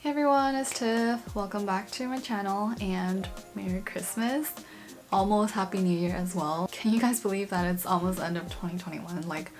Hey everyone, it's Tiff. Welcome back to my channel and Merry Christmas. Almost Happy New Year as well. Can you guys believe that it's almost end of 2021? Like,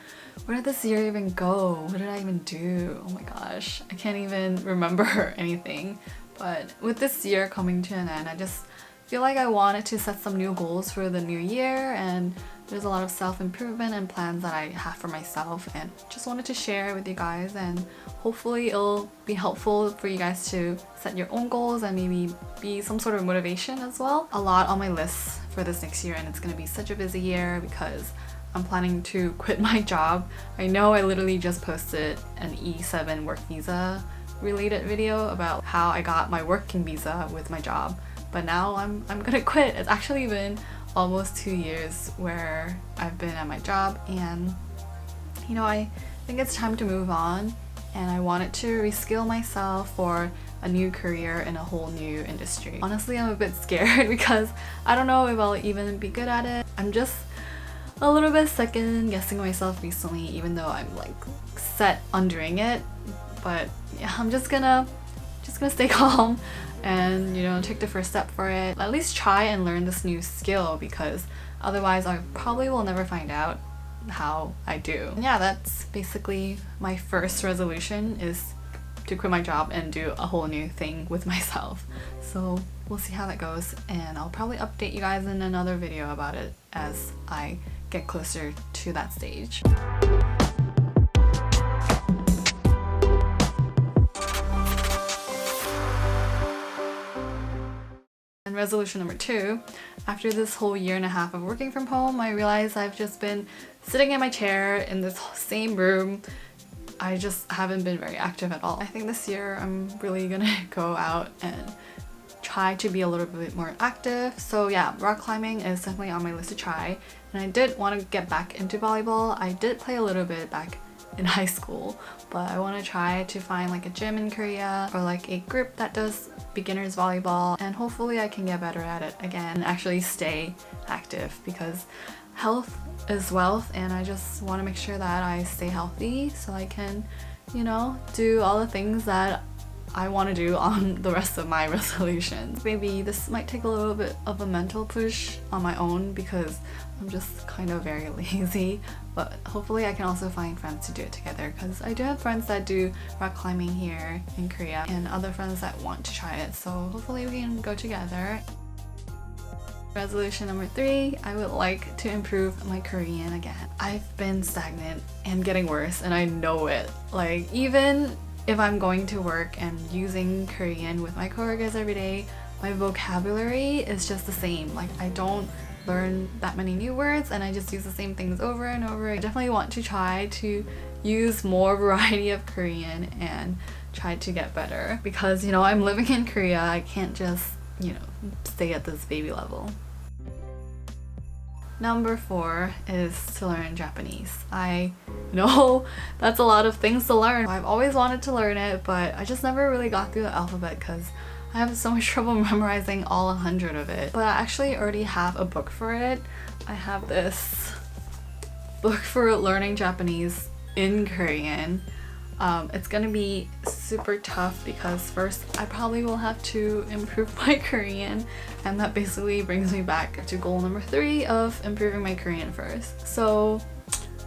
where did this year even go? What did I even do? Oh my gosh, I can't even remember anything. But with this year coming to an end, I just feel like I wanted to set some new goals for the new year, and there's a lot of self-improvement and plans that I have for myself, and just wanted to share with you guys, and hopefully it'll be helpful for you guys to set your own goals and maybe be some sort of motivation as well. A lot on my list for this next year, and it's gonna be such a busy year because I'm planning to quit my job. I know I literally just posted an E7 work visa related video about how I got my working visa with my job, but now I'm gonna quit. It's actually been almost 2 years where I've been at my job, and you know, I think it's time to move on, and I wanted to reskill myself for a new career in a whole new industry. Honestly, I'm a bit scared because I don't know if I'll even be good at it. I'm just a little bit second guessing myself recently, even though I'm like set on doing it. But yeah, I'm just gonna stay calm and, you know, take the first step for it. At least try and learn this new skill, because otherwise I probably will never find out how I do. And yeah, that's basically my first resolution, is to quit my job and do a whole new thing with myself. So we'll see how that goes, and I'll probably update you guys in another video about it as I get closer to that stage. And resolution number 2, after this whole year and a half of working from home, I realized I've just been sitting in my chair in this same room. I just haven't been very active at all. I think this year I'm really gonna go out and try to be a little bit more active. So yeah, rock climbing is definitely on my list to try, and I did want to get back into volleyball. I did play a little bit back in high school, but I want to try to find like a gym in Korea or like a group that does beginners volleyball, and hopefully I can get better at it again and actually stay active, because health is wealth, and I just want to make sure that I stay healthy so I can, you know, do all the things that I want to do on the rest of my resolutions. Maybe this might take a little bit of a mental push on my own because I'm just kind of very lazy, but hopefully I can also find friends to do it together, because I do have friends that do rock climbing here in Korea and other friends that want to try it, so hopefully we can go together. Resolution number 3, I would like to improve my Korean again. I've been stagnant and getting worse, and I know it. Like, even if I'm going to work and using Korean with my coworkers every day, my vocabulary is just the same. Like, I don't learn that many new words, and I just use the same things over and over. I definitely want to try to use more variety of Korean and try to get better, because, you know, I'm living in Korea. I can't just, you know, stay at this baby level. Number 4 is to learn Japanese. I know that's a lot of things to learn. I've always wanted to learn it, but I just never really got through the alphabet because I have so much trouble memorizing all 100 of it. But I actually already have a book for it. I have this book for learning Japanese in Korean. It's gonna be super tough because first I probably will have to improve my Korean, and that basically brings me back to goal number 3 of improving my Korean first. So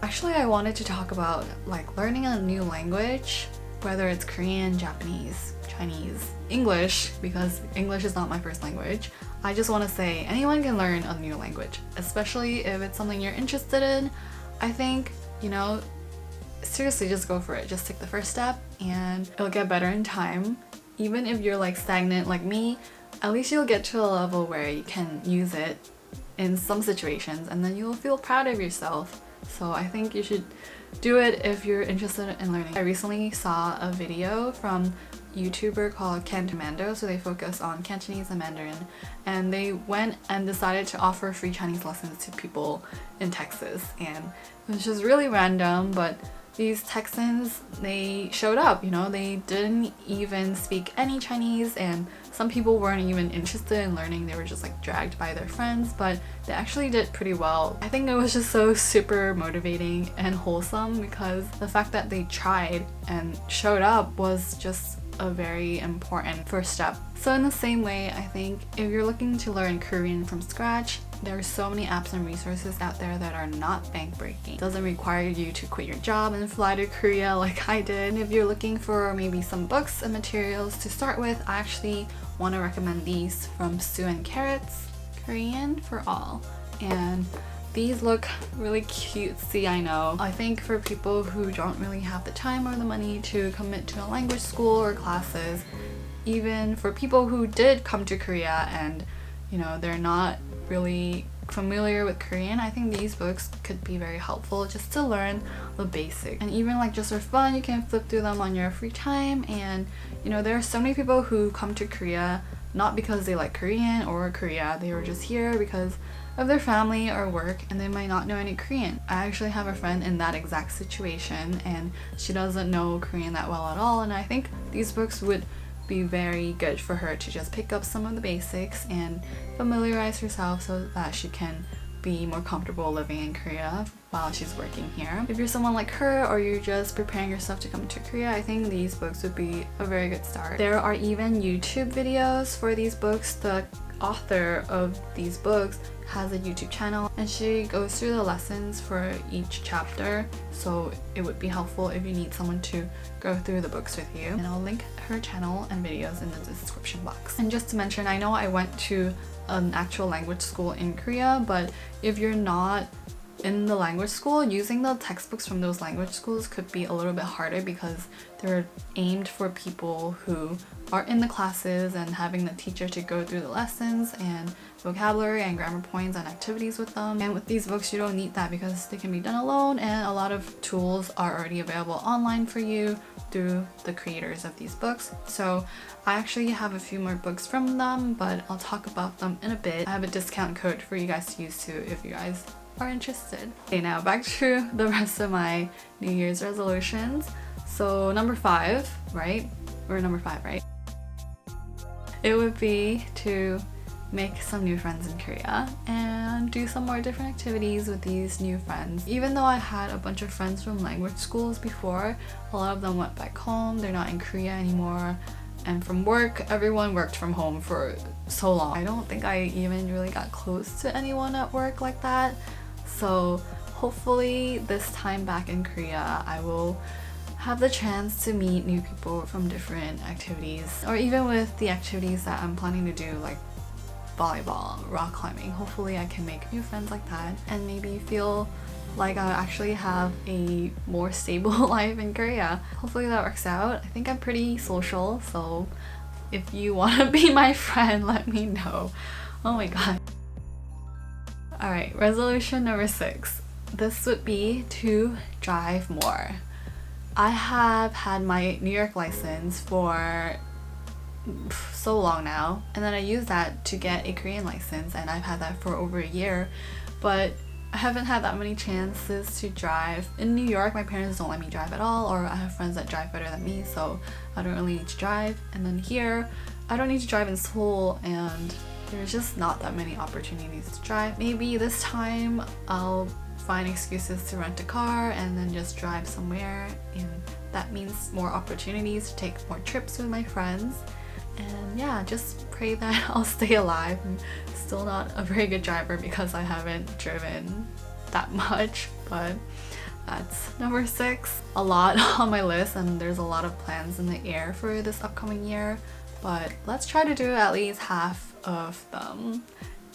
actually I wanted to talk about like learning a new language, whether it's Korean, Japanese, Chinese, English, because English is not my first language. I just want to say anyone can learn a new language, especially if it's something you're interested in. I think, you know, seriously, just go for it. Just take the first step and it'll get better in time. Even if you're like stagnant like me, at least you'll get to a level where you can use it in some situations, and then you'll feel proud of yourself. So I think you should do it if you're interested in learning. I recently saw a video from a YouTuber called Canton, so they focus on Cantonese and Mandarin, and they went and decided to offer free Chinese lessons to people in Texas, and it was just really random, but these Texans, they showed up, you know, they didn't even speak any Chinese, and some people weren't even interested in learning. They were just like dragged by their friends, but they actually did pretty well. I think it was just so super motivating and wholesome, because the fact that they tried and showed up was just a very important first step. So in the same way, I think if you're looking to learn Korean from scratch, there are so many apps and resources out there that are not bank-breaking. It doesn't require you to quit your job and fly to Korea like I did. And if you're looking for maybe some books and materials to start with, I actually want to recommend these from Sue and Carrot's Korean for All. And these look really cutesy, I know. I think for people who don't really have the time or the money to commit to a language school or classes, even for people who did come to Korea and, you know, they're not really familiar with Korean, I think these books could be very helpful just to learn the basics. And even like just for fun, you can flip through them on your free time. And you know, there are so many people who come to Korea not because they like Korean or Korea, they were just here because of their family or work, and they might not know any Korean. I actually have a friend in that exact situation, and she doesn't know Korean that well at all, and I think these books would be very good for her to just pick up some of the basics and familiarize herself so that she can be more comfortable living in Korea while she's working here. If you're someone like her or you're just preparing yourself to come to Korea, I think these books would be a very good start. There are even YouTube videos for these books. The author of these books has a YouTube channel and she goes through the lessons for each chapter, so it would be helpful if you need someone to go through the books with you. And I'll link her channel and videos in the description box. And just to mention, I know I went to an actual language school in Korea, but if you're not in the language school, using the textbooks from those language schools could be a little bit harder because they're aimed for people who are in the classes and having the teacher to go through the lessons and vocabulary and grammar points and activities with them. And with these books, you don't need that because they can be done alone, and a lot of tools are already available online for you through the creators of these books. So I actually have a few more books from them, but I'll talk about them in a bit. I have a discount code for you guys to use too if you guys are interested. Okay, now back to the rest of my New Year's resolutions. So number 5, right? We're number 5, right? It would be to make some new friends in Korea and do some more different activities with these new friends. Even though I had a bunch of friends from language schools before, a lot of them went back home, they're not in Korea anymore. And from work, everyone worked from home for so long. I don't think I even really got close to anyone at work like that. So hopefully this time back in Korea, I will have the chance to meet new people from different activities, or even with the activities that I'm planning to do, like volleyball, rock climbing. Hopefully I can make new friends like that and maybe feel like I actually have a more stable life in Korea. Hopefully that works out. I think I'm pretty social, so if you want to be my friend, let me know. Oh my god. Alright, resolution number 6. This would be to drive more. I have had my New York license for so long now, and then I used that to get a Korean license, and I've had that for over a year, but I haven't had that many chances to drive. In New York, my parents don't let me drive at all, or I have friends that drive better than me, so I don't really need to drive. And then here, I don't need to drive in Seoul, and there's just not that many opportunities to drive. Maybe this time I'll find excuses to rent a car and then just drive somewhere, and that means more opportunities to take more trips with my friends. And yeah, just pray that I'll stay alive. I'm still not a very good driver because I haven't driven that much, but that's number 6. A lot on my list, and there's a lot of plans in the air for this upcoming year, but let's try to do at least half of them.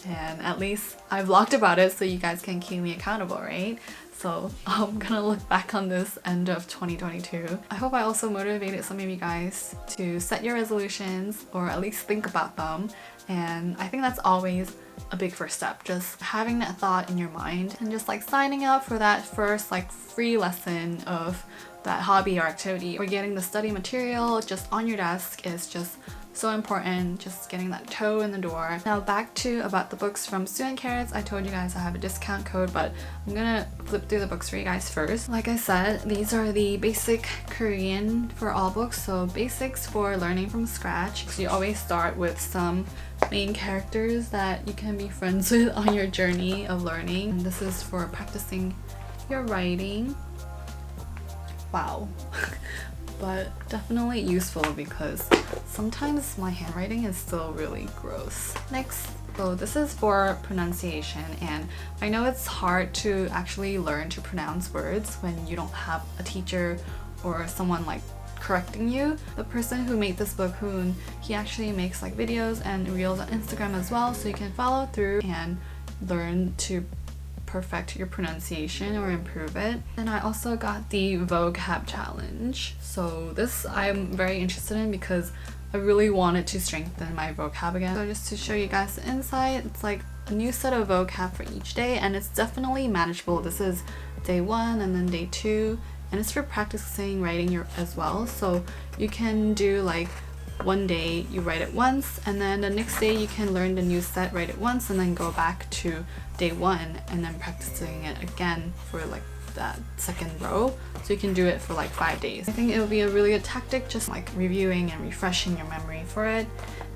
And at least I vlogged about it so you guys can keep me accountable, right? So I'm gonna look back on this end of 2022. I hope I also motivated some of you guys to set your resolutions or at least think about them. And I think that's always a big first step, just having that thought in your mind and just like signing up for that first like free lesson of that hobby or activity, or getting the study material just on your desk is just so important, just getting that toe in the door. Now back to about the books from Sue and Carrots. I told you guys I have a discount code, but I'm gonna flip through the books for you guys first. Like I said, these are the basic Korean for all books, so basics for learning from scratch. So you always start with some main characters that you can be friends with on your journey of learning. And this is for practicing your writing. Wow. but definitely useful because sometimes my handwriting is still really gross. Next, so this is for pronunciation, and I know it's hard to actually learn to pronounce words when you don't have a teacher or someone like correcting you. The person who made this book, Hoon, he actually makes like videos and reels on Instagram as well, so you can follow through and learn to perfect your pronunciation or improve it. And I also got the vocab challenge. So this I'm very interested in because I really wanted to strengthen my vocab again. So just to show you guys the insight, it's like a new set of vocab for each day, and it's definitely manageable. This is day 1 and then day 2, and it's for practicing writing as well. So you can do like one day you write it once, and then the next day you can learn the new set, write it once, and then go back to day 1 and then practicing it again for like that second row, so you can do it for like 5 days. I think it would be a really good tactic, just like reviewing and refreshing your memory for it.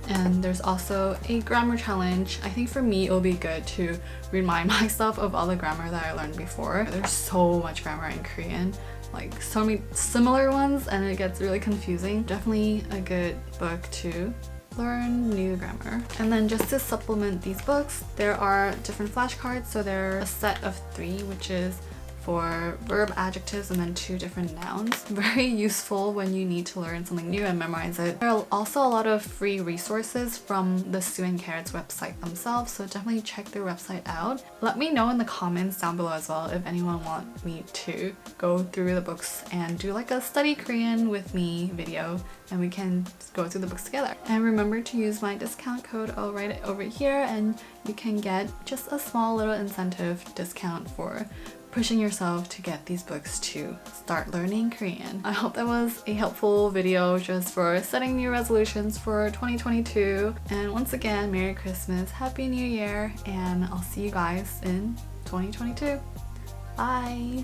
And there's also a grammar challenge. I think for me it'll be good to remind myself of all the grammar that I learned before. There's so much grammar in Korean, like so many similar ones, and it gets really confusing. Definitely a good book to learn new grammar. And then just to supplement these books, there are different flashcards. So they're a set of 3, which is for verb, adjectives, and then 2 different nouns. Very useful when you need to learn something new and memorize it. There are also a lot of free resources from the Sue and Carrots website themselves, so definitely check their website out. Let me know in the comments down below as well if anyone wants me to go through the books and do like a study Korean with me video, and we can go through the books together. And remember to use my discount code, I'll write it over here, and you can get just a small little incentive discount for pushing yourself to get these books to start learning Korean. I hope that was a helpful video just for setting new resolutions for 2022. And once again, Merry Christmas, Happy New Year, and I'll see you guys in 2022. Bye!